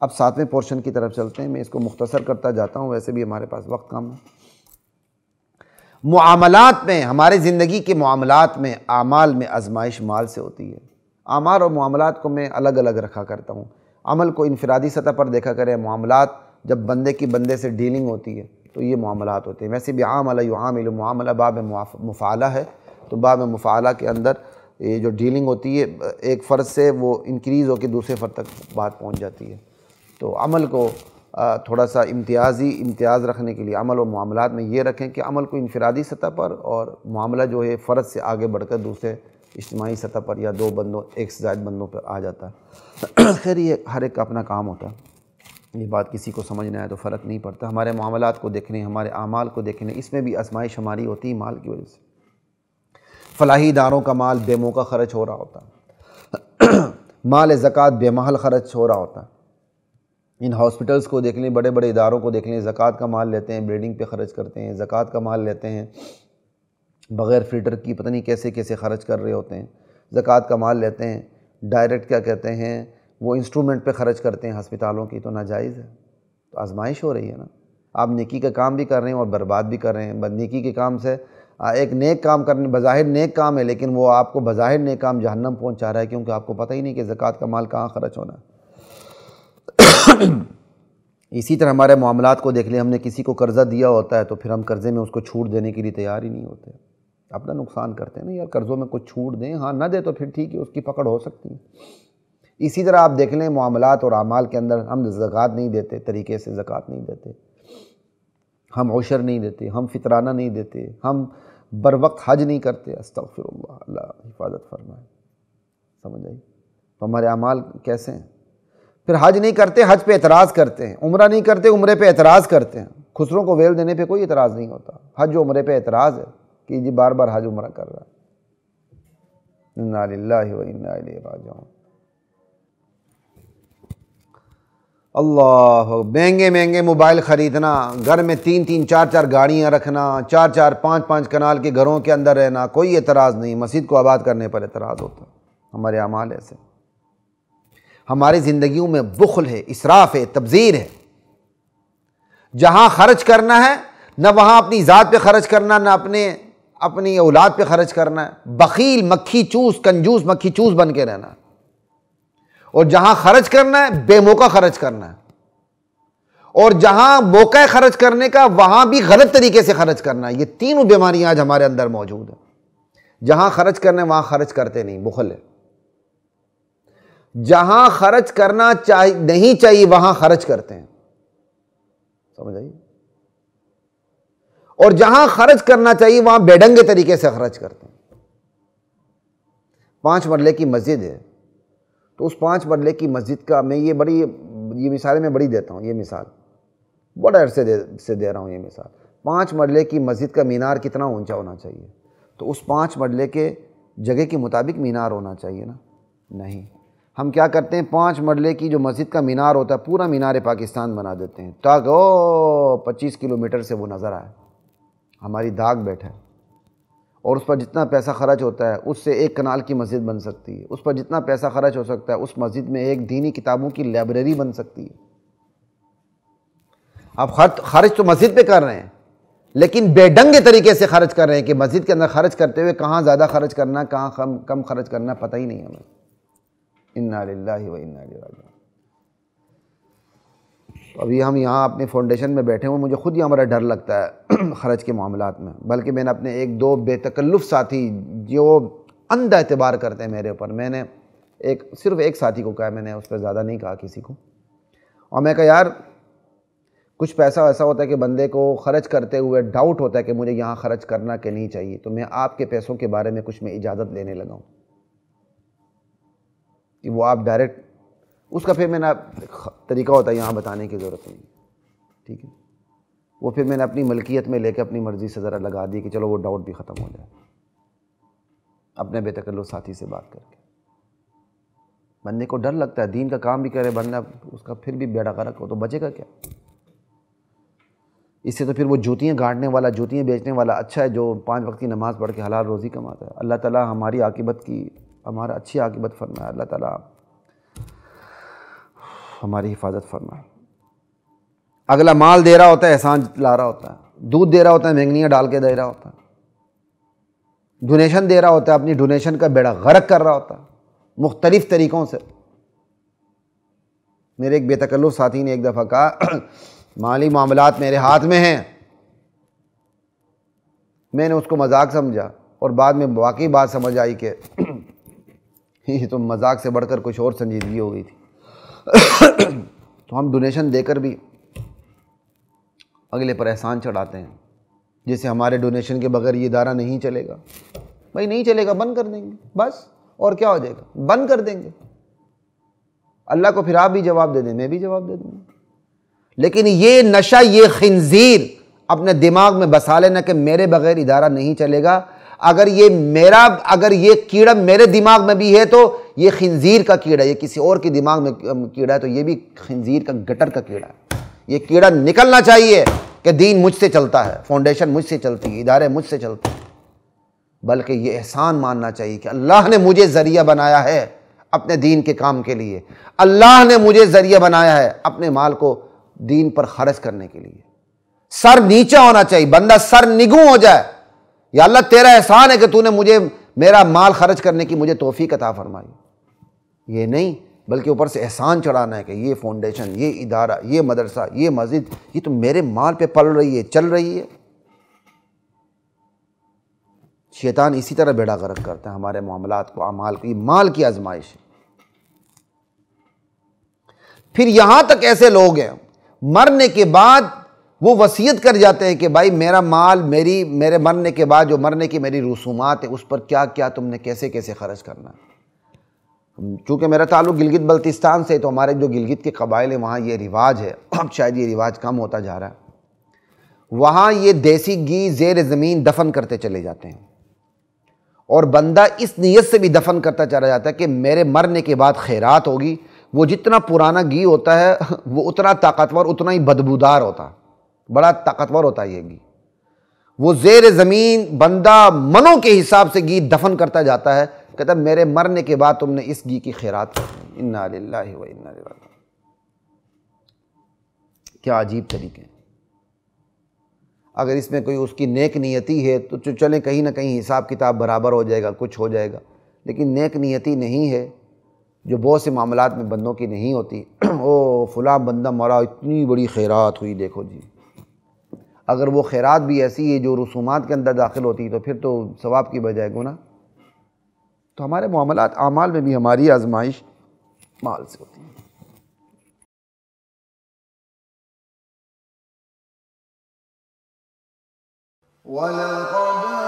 اب 7ویں پورشن کی طرف چلتے ہیں، میں اس کو مختصر کرتا جاتا ہوں، ویسے بھی ہمارے پاس وقت کم ہے۔ معاملات میں، ہمارے زندگی کے معاملات میں، اعمال میں آزمائش مال سے ہوتی ہے۔ اعمال اور معاملات کو میں الگ الگ رکھا کرتا ہوں۔ عمل کو انفرادی سطح پر دیکھا کریں، معاملات جب بندے کی بندے سے ڈیلنگ ہوتی ہے تو یہ معاملات ہوتے ہیں۔ ویسے بھی عامل یعامل، معاملہ باب مفعلہ ہے، تو باب مفعلہ کے اندر یہ جو ڈیلنگ ہوتی ہے ایک فرد سے وہ انکریز ہو کے دوسرے فرد تک بات پہنچ جاتی ہے۔ تو عمل کو تھوڑا سا امتیاز رکھنے کے لیے عمل و معاملات میں یہ رکھیں کہ عمل کو انفرادی سطح پر اور معاملہ جو ہے فرد سے آگے بڑھ کر دوسرے اجتماعی سطح پر یا دو بندوں، ایک سے زائد بندوں پر آ جاتا ہے۔ خیر یہ ہر ایک کا اپنا کام ہوتا ہے، یہ بات کسی کو سمجھ نہ آئے تو فرق نہیں پڑتا۔ ہمارے معاملات کو دیکھنے، ہمارے اعمال کو دیکھنے، اس میں بھی آزمائش ہماری ہوتی ہے مال کی وجہ سے۔ فلاحی اداروں کا مال بے موقع خرچ ہو رہا ہوتا ہے، مال زکوٰۃ بے محل خرچ ہو رہا ہوتا ہے۔ ان ہاسپٹلس کو دیکھ لیں، بڑے بڑے اداروں کو دیکھ لیں، زکوٰۃ کا مال لیتے ہیں، بلڈنگ پہ خرچ کرتے ہیں، زکوٰۃ کا مال لیتے ہیں، بغیر فلٹر کی پتہ نہیں کیسے کیسے خرچ کر رہے ہوتے ہیں، زکوٰۃ کا مال لیتے ہیں، ڈائریکٹ کیا کہتے ہیں وہ انسٹرومنٹ پہ خرچ کرتے ہیں ہسپتالوں کی، تو ناجائز ہے۔ تو آزمائش ہو رہی ہے نا، آپ نیکی کا کام بھی کر رہے ہیں اور برباد بھی کر رہے ہیں۔ نیکی کے کام سے ایک نیک کام کرنے، بظاہر نیک کام ہے لیکن وہ آپ کو بظاہر نیک کام جہنم پہنچا رہا ہے، کیونکہ آپ کو پتہ ہی نہیں کہ زکوٰۃ کا مال کہاں خرچ ہونا ہے۔ اسی طرح ہمارے معاملات کو دیکھ لیں، ہم نے کسی کو قرضہ دیا ہوتا ہے تو پھر ہم قرضے میں اس کو چھوٹ دینے کے لیے تیار ہی نہیں ہوتے، اپنا نقصان کرتے ہیں نا، یار قرضوں میں کچھ چھوٹ دیں، ہاں نہ دے تو پھر ٹھیک ہے، اس کی پکڑ ہو سکتی ہے۔ اسی طرح آپ دیکھ لیں معاملات اور اعمال کے اندر ہم زکوٰۃ نہیں دیتے، طریقے سے زکوٰۃ نہیں دیتے، ہم عشر نہیں دیتے، ہم فطرانہ نہیں دیتے، ہم بر وقت حج نہیں کرتے، استغفر اللہ، اللہ حفاظت فرمائے، سمجھ آئی؟ تو ہمارے اعمال کیسے ہیں؟ پھر حج نہیں کرتے، حج پہ اعتراض کرتے ہیں، عمرہ نہیں کرتے، عمرے پہ اعتراض کرتے ہیں۔ خسروں کو ویل دینے پہ کوئی اعتراض نہیں ہوتا، حج و عمرے پہ اعتراض ہے کہ جی بار بار حج عمرہ کر رہا ہے۔ انا للہ و انا الیہ راجعون۔ اللہ، مہنگے مہنگے موبائل خریدنا، گھر میں 3 4 گاڑیاں رکھنا، 4 5 کنال کے گھروں کے اندر رہنا، کوئی اعتراض نہیں، مسجد کو آباد کرنے پر اعتراض ہوتا ہے۔ ہمارے اعمال ایسے، ہماری زندگیوں میں بخل ہے، اسراف ہے، تبذیر ہے۔ جہاں خرچ کرنا ہے نہ وہاں اپنی ذات پہ خرچ کرنا، نہ اپنی اولاد پہ خرچ کرنا ہے، بخیل، مکھی چوس، کنجوس مکھی چوس بن کے رہنا ہے۔ اور جہاں خرچ کرنا ہے بے موقع خرچ کرنا ہے، اور جہاں موقع خرچ کرنے کا وہاں بھی غلط طریقے سے خرچ کرنا ہے۔ یہ تینوں بیماریاں آج ہمارے اندر موجود ہیں۔ جہاں خرچ کرنا ہے وہاں خرچ کرتے نہیں، بخل ہے۔ جہاں خرچ کرنا نہیں چاہیے وہاں خرچ کرتے ہیں، سمجھ آئی؟ اور جہاں خرچ کرنا چاہیے وہاں بے ڈنگے طریقے سے خرچ کرتے ہیں۔ 5 مرلے کی مسجد ہے تو اس 5 مرلے کی مسجد کا میں یہ مثالیں میں بڑی دیتا ہوں، یہ مثال بڑے عرصے سے دے رہا ہوں، یہ مثال 5 مرلے کی مسجد کا مینار کتنا اونچا ہونا چاہیے؟ تو اس 5 مرلے کے جگہ کے مطابق مینار ہونا چاہیے نا؟ نہیں، ہم کیا کرتے ہیں 5 مرلے کی جو مسجد کا مینار ہوتا ہے پورا مینار پاکستان بنا دیتے ہیں تاکہ 25 کلومیٹر سے وہ نظر آئے، ہماری داغ بیٹھا ہے۔ اور اس پر جتنا پیسہ خرچ ہوتا ہے اس سے 1 کنال کی مسجد بن سکتی ہے، اس پر جتنا پیسہ خرچ ہو سکتا ہے اس مسجد میں ایک دینی کتابوں کی لائبریری بن سکتی ہے۔ آپ خرچ تو مسجد پہ کر رہے ہیں لیکن بے ڈنگے طریقے سے خرچ کر رہے ہیں کہ مسجد کے اندر خرچ کرتے ہوئے کہاں زیادہ خرچ کرنا، کہاں کم خرچ کرنا پتہ ہی نہیں ہمیں۔ انا للہ و انا الیہ راجعون۔ ابھی ہم یہاں اپنے فاؤنڈیشن میں بیٹھے ہوئے، مجھے خود ہی ہمارا ڈر لگتا ہے خرچ کے معاملات میں، بلکہ میں نے اپنے 1 2 بے تکلف ساتھی جو اندھا اعتبار کرتے ہیں میرے اوپر، میں نے صرف ایک ساتھی کو کہا، میں نے اس پہ زیادہ نہیں کہا کسی کو، اور میں کہا یار کچھ پیسہ ایسا ہوتا ہے کہ بندے کو خرچ کرتے ہوئے ڈاؤٹ ہوتا ہے کہ مجھے یہاں خرچ کرنا کہ نہیں چاہیے، تو میں آپ کے پیسوں کے بارے میں کچھ میں اجازت لینے لگا ہوں کہ وہ آپ ڈائریکٹ اس کا پھر میں نے طریقہ ہوتا ہے یہاں بتانے کی ضرورت نہیں، ٹھیک ہے؟ وہ پھر میں نے اپنی ملکیت میں لے کے اپنی مرضی سے ذرا لگا دی کہ چلو وہ ڈاؤٹ بھی ختم ہو جائے، اپنے بے تکلف ساتھی سے بات کر کے۔ بندے کو ڈر لگتا ہے، دین کا کام بھی کرے بندہ، اس کا پھر بھی بیڑا غرق ہو تو بچے گا کیا؟ اس سے تو پھر وہ جوتیاں گاڑنے والا، جوتیاں بیچنے والا اچھا ہے جو 5 وقت کی نماز پڑھ کے حلال روزی کماتا ہے۔ اللہ تعالیٰ ہمارا اچھی عاقبت فرمائے۔ اللہ تعالیٰ ہماری حفاظت فرمائے۔ اگلا مال دے رہا ہوتا ہے، احسان لا رہا ہوتا ہے، دودھ دے رہا ہوتا ہے، مہنگنیاں ڈال کے دے رہا ہوتا ہے، ڈونیشن دے رہا ہوتا ہے، اپنی ڈونیشن کا بیڑا غرق کر رہا ہوتا ہے مختلف طریقوں سے۔ میرے ایک بے تکلف ساتھی نے ایک دفعہ کہا مالی معاملات میرے ہاتھ میں ہیں، میں نے اس کو مذاق سمجھا اور بعد میں واقعی بات سمجھ آئی کہ یہ تو مذاق سے بڑھ کر کچھ اور سنجیدگی ہو گئی تھی۔ تو ہم ڈونیشن دے کر بھی اگلے پر احسان چڑھاتے ہیں، جیسے ہمارے ڈونیشن کے بغیر یہ ادارہ نہیں چلے گا۔ بھائی نہیں چلے گا، بند کر دیں گے بس، اور کیا ہو جائے گا، بند کر دیں گے۔ اللہ کو پھر آپ بھی جواب دے دیں، میں بھی جواب دے دوں گا۔ لیکن یہ نشہ، یہ خنزیر اپنے دماغ میں بسا لینا کہ میرے بغیر ادارہ نہیں چلے گا۔ اگر یہ کیڑا میرے دماغ میں بھی ہے تو یہ خنزیر کا کیڑا ہے، یہ کسی اور کے دماغ میں کیڑا ہے تو یہ بھی خنزیر کا گٹر کا کیڑا ہے۔ یہ کیڑا نکلنا چاہیے کہ دین مجھ سے چلتا ہے، فاؤنڈیشن مجھ سے چلتی ہے، ادارے مجھ سے چلتے ہیں، بلکہ یہ احسان ماننا چاہیے کہ اللہ نے مجھے ذریعہ بنایا ہے اپنے دین کے کام کے لیے، اللہ نے مجھے ذریعہ بنایا ہے اپنے مال کو دین پر خرچ کرنے کے لیے۔ سر نیچا ہونا چاہیے، بندہ سر نگوں ہو جائے، یا اللہ تیرا احسان ہے کہ تو نے مجھے میرا مال خرچ کرنے کی مجھے توفیق عطا فرمائی، یہ نہیں، بلکہ اوپر سے احسان چڑھانا ہے کہ یہ فاؤنڈیشن، یہ ادارہ، یہ مدرسہ، یہ مسجد، یہ تو میرے مال پہ پل رہی ہے، چل رہی ہے۔ شیطان اسی طرح بیڑا غرق کرتا ہے ہمارے معاملات کو، اعمال کو، یہ مال کی آزمائش ہے۔ پھر یہاں تک ایسے لوگ ہیں مرنے کے بعد وہ وصیت کر جاتے ہیں کہ بھائی میرا مال، میرے مرنے کے بعد جو مرنے کی میری رسومات ہیں اس پر کیا کیا تم نے کیسے کیسے خرچ کرنا ہے۔ چونکہ میرا تعلق گلگت بلتستان سے، تو ہمارے جو گلگت کے قبائل ہیں وہاں یہ رواج ہے، اب شاید یہ رواج کم ہوتا جا رہا ہے، وہاں یہ دیسی گھی زیر زمین دفن کرتے چلے جاتے ہیں، اور بندہ اس نیت سے بھی دفن کرتا چلا جاتا ہے کہ میرے مرنے کے بعد خیرات ہوگی۔ وہ جتنا پرانا گھی ہوتا ہے وہ اتنا طاقتور، اتنا ہی بدبودار ہوتا ہے، بڑا طاقتور ہوتا ہے یہ گھی۔ وہ زیر زمین بندہ منوں کے حساب سے گھی دفن کرتا جاتا ہے، کہتا میرے مرنے کے بعد تم نے اس گھی کی خیرات کرنی۔ انا للہ و انا الیہ راجعون۔ کیا عجیب طریقے ہیں۔ اگر اس میں کوئی اس کی نیک نیتی ہے تو چلیں کہیں نہ کہیں حساب کتاب برابر ہو جائے گا، کچھ ہو جائے گا، لیکن نیک نیتی نہیں ہے جو بہت سے معاملات میں بندوں کی نہیں ہوتی۔ او فلاں بندہ مرا، اتنی بڑی خیرات ہوئی، دیکھو جی۔ اگر وہ خیرات بھی ایسی ہے جو رسومات کے اندر داخل ہوتی ہے تو پھر تو ثواب کی بجائے گناہ۔ تو ہمارے معاملات، اعمال میں بھی ہماری آزمائش مال سے ہوتی ہے۔ وَلَقَدْ